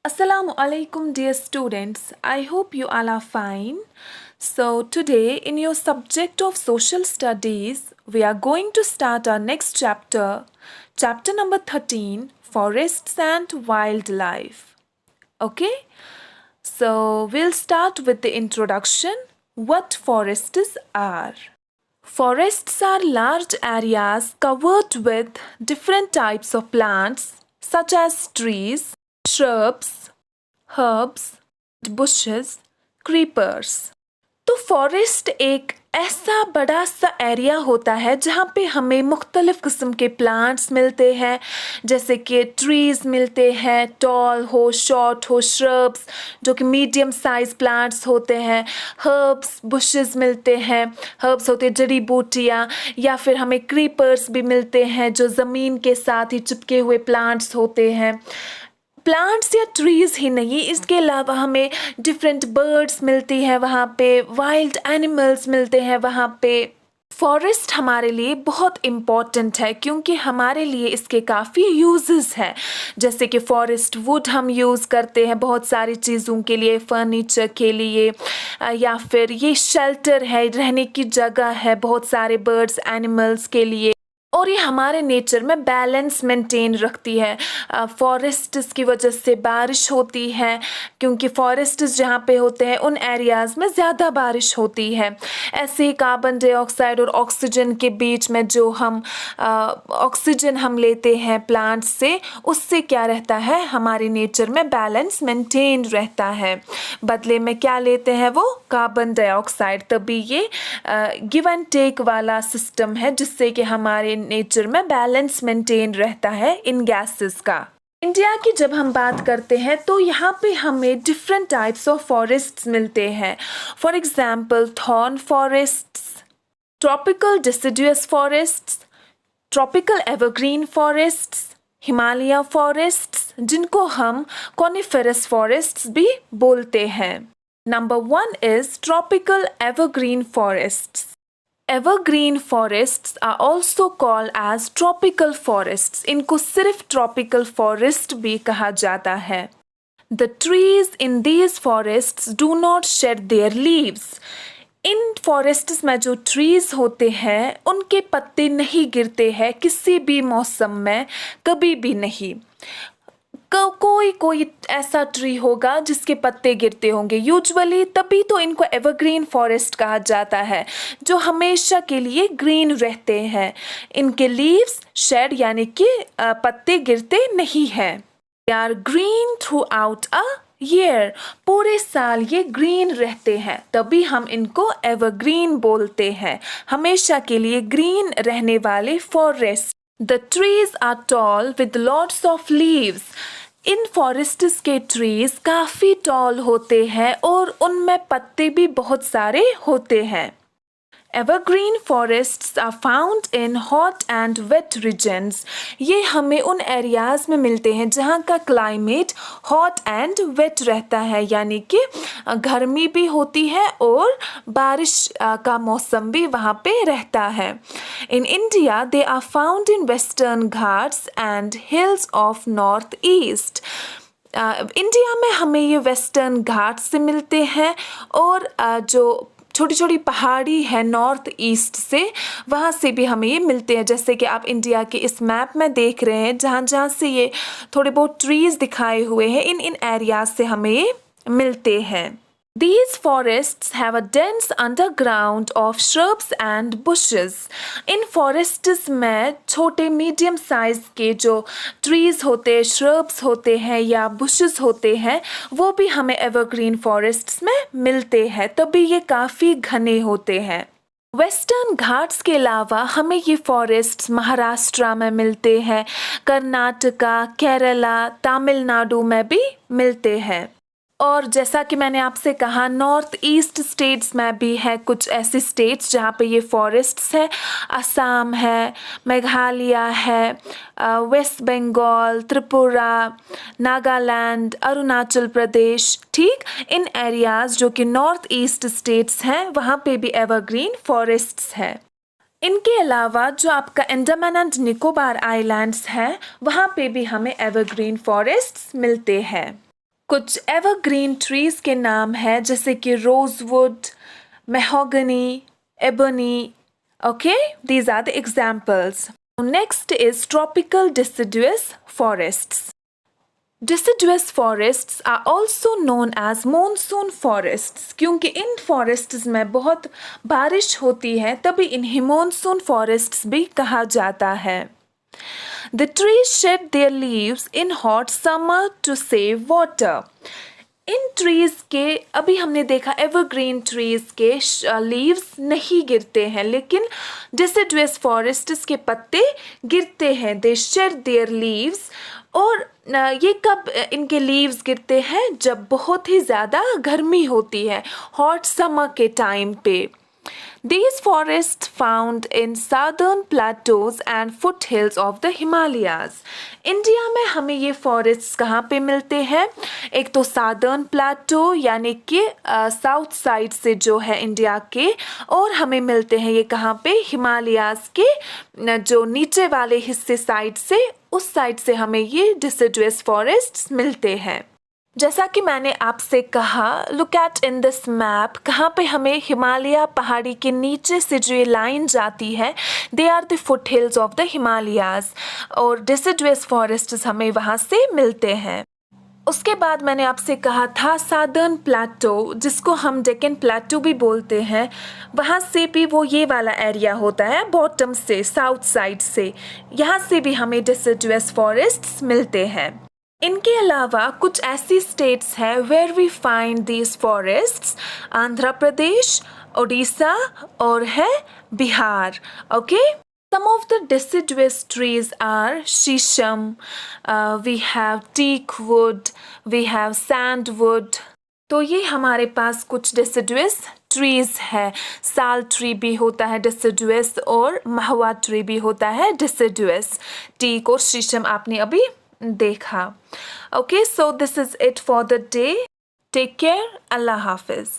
Assalamu alaikum, dear students. I hope you all are fine. So, today, in your subject of social studies, we are going to start our next chapter, chapter number 13, Forests and Wildlife. Okay? So, we'll start with the introduction. What forests are? Forests are large areas covered with different types of plants, such as trees, shrubs, herbs, bushes, creepers. तो forest एक ऐसा बड़ा सा area होता है जहाँ पे हमें मुख्तलिफ़ किस्म के प्लांट्स मिलते हैं, जैसे कि ट्रीज़ मिलते हैं, टॉल हो, शॉर्ट हो, श्रब्स जो कि मीडियम साइज़ प्लांट्स होते हैं, हर्ब्स, बुशेस मिलते हैं, हर्ब्स होते हैं जड़ी बूटियाँ, या फिर हमें क्रीपर्स भी मिलते हैं जो ज़मीन के साथ ही चिपके हुए प्लांट्स होते हैं। प्लांट्स या ट्रीज़ ही नहीं, इसके अलावा हमें डिफरेंट बर्ड्स मिलती हैं वहाँ पे, वाइल्ड एनिमल्स मिलते हैं वहाँ पे। फॉरेस्ट हमारे लिए बहुत इम्पॉर्टेंट है क्योंकि हमारे लिए इसके काफ़ी यूजेस हैं, जैसे कि फॉरेस्ट वुड हम यूज़ करते हैं बहुत सारी चीज़ों के लिए, फर्नीचर के लिए, या फिर ये शेल्टर है, रहने की जगह है बहुत सारे बर्ड्स एनिमल्स के लिए, और ये हमारे नेचर में बैलेंस मेंटेन रखती है। फॉरेस्ट्स की वजह से बारिश होती है क्योंकि फॉरेस्ट्स जहाँ पे होते हैं उन एरियाज़ में ज़्यादा बारिश होती है। ऐसे ही कार्बन डाइऑक्साइड और ऑक्सीजन के बीच में जो हम ऑक्सीजन हम लेते हैं प्लांट्स से, उससे क्या रहता है, हमारे नेचर में बैलेंस मेंटेन रहता है। बदले में क्या लेते हैं वो, कार्बन डाइऑक्साइड। तभी ये गिव एंड टेक वाला सिस्टम है जिससे कि हमारे नेचर में बैलेंस मेंटेन रहता है इन गैसेस का। इंडिया की जब हम बात करते हैं तो यहाँ पे हमें डिफरेंट टाइप्स ऑफ फॉरेस्ट्स मिलते हैं। For example thorn forests, tropical deciduous forests, tropical evergreen forests, Himalaya forests जिनको हम कॉनिफेरस फॉरेस्ट्स भी बोलते हैं। Number 1 is tropical evergreen forests. Evergreen forests are also called as tropical forests. इनको सिर्फ tropical forest भी कहा जाता है। The trees in these forests do not shed their leaves. In forests में जो ट्रीज़ होते हैं उनके पत्ते नहीं गिरते हैं किसी भी मौसम में, कभी भी नहीं। कोई ऐसा ट्री होगा जिसके पत्ते गिरते होंगे यूजुअली, तभी तो इनको एवरग्रीन फॉरेस्ट कहा जाता है, जो हमेशा के लिए ग्रीन रहते हैं। इनके लीव्स शेड यानी कि पत्ते गिरते नहीं हैं। They are green throughout a year, पूरे साल ये ग्रीन रहते हैं, तभी हम इनको एवरग्रीन बोलते हैं, हमेशा के लिए ग्रीन रहने वाले forest. The trees are tall with lots of leaves. In forests के ट्रीज काफ़ी टॉल होते हैं और उनमें पत्ते भी बहुत सारे होते हैं। Evergreen forests are found in hot and wet regions. ये हमें उन एरियाज़ में मिलते हैं जहाँ का क्लाइमेट हॉट एंड वेट रहता है, यानी कि गर्मी भी होती है और बारिश का मौसम भी वहाँ पे रहता है। In India, they are found in western Ghats and hills of northeast. India में हमें ये वेस्टर्न घाट से मिलते हैं और जो छोटी छोटी पहाड़ी है नॉर्थ ईस्ट से, वहाँ से भी हमें ये मिलते हैं। जैसे कि आप इंडिया के इस मैप में देख रहे हैं, जहाँ जहाँ से ये थोड़े बहुत ट्रीज़ दिखाए हुए हैं, इन इन एरियाज से हमें ये मिलते हैं। These forests have a dense underground of shrubs and bushes. In forests में छोटे मीडियम साइज के जो trees होते हैं, shrubs होते हैं या bushes होते हैं, वो भी हमें evergreen forests में मिलते हैं, तभी ये काफ़ी घने होते हैं। वेस्टर्न घाट्स के अलावा हमें ये फॉरेस्ट्स महाराष्ट्र में मिलते हैं, कर्नाटका, केरला, तमिलनाडु में भी मिलते हैं। और जैसा कि मैंने आपसे कहा, नॉर्थ ईस्ट स्टेट्स में भी है कुछ ऐसे स्टेट्स जहाँ पे ये फॉरेस्ट्स हैं। असम है, मेघालय है, वेस्ट बंगाल, त्रिपुरा, नागालैंड, अरुणाचल प्रदेश, ठीक, इन एरियाज़ जो कि नॉर्थ ईस्ट स्टेट्स हैं वहाँ पे भी एवरग्रीन फॉरेस्ट्स हैं। इनके अलावा जो आपका अंडमान एंड निकोबार आइलैंड्स हैं वहाँ पे भी हमें एवरग्रीन फॉरेस्ट्स मिलते हैं। कुछ एवरग्रीन ट्रीज के नाम है जैसे कि rosewood, mahogany, ebony. Okay, these are the examples. Next is tropical deciduous forests. Deciduous forests are also known as monsoon forests क्योंकि इन forests में बहुत बारिश होती है तभी इन्हें monsoon forests भी कहा जाता है. The trees shed their leaves in hot summer to save water. In trees के अभी हमने देखा एवरग्रीन ट्रीज के लीव्स नहीं गिरते हैं लेकिन डिसिडुअस फॉरेस्ट्स के पत्ते गिरते हैं. दे शेड देयर लीव्स. और ये कब इनके लीव्स गिरते हैं? जब बहुत ही ज़्यादा गर्मी होती है, हॉट समर के टाइम पे. These forests found in southern plateaus and foothills of the Himalayas. India में हमें ये फॉरेस्ट्स कहाँ पे मिलते हैं? एक तो सादर्न प्लाटो यानी कि साउथ साइड से जो है इंडिया के, और हमें मिलते हैं ये कहाँ पे? हिमालयाज के जो नीचे वाले हिस्से साइड से, उस साइड से हमें ये डिसिडुअस फॉरेस्ट्स मिलते हैं. जैसा कि मैंने आपसे कहा, look at in this map, कहाँ पे हमें हिमालय पहाड़ी के नीचे से जो ये लाइन जाती है, they are the foothills of the Himalayas, और डिसिडुअस फॉरेस्ट्स हमें वहाँ से मिलते हैं. उसके बाद मैंने आपसे कहा था सादर्न प्लाटो, जिसको हम डेक्कन प्लाटो भी बोलते हैं, वहाँ से भी वो ये वाला एरिया होता है बॉटम से, साउथ साइड से, यहाँ से भी हमें डिसिडुअस फॉरेस्ट्स मिलते हैं. इनके अलावा कुछ ऐसी स्टेट्स हैं where we find these forests, Andhra Pradesh, Odisha और है Bihar. Okay, some of the deciduous trees are shisham, we have teak wood, we have sandwood. तो ये हमारे पास कुछ deciduous trees है. साल ट्री भी होता है deciduous और महुआ ट्री भी होता है deciduous. टीक और शीशम आपने अभी देखा. Okay, so this is it for the day. Take care. Allah Hafiz.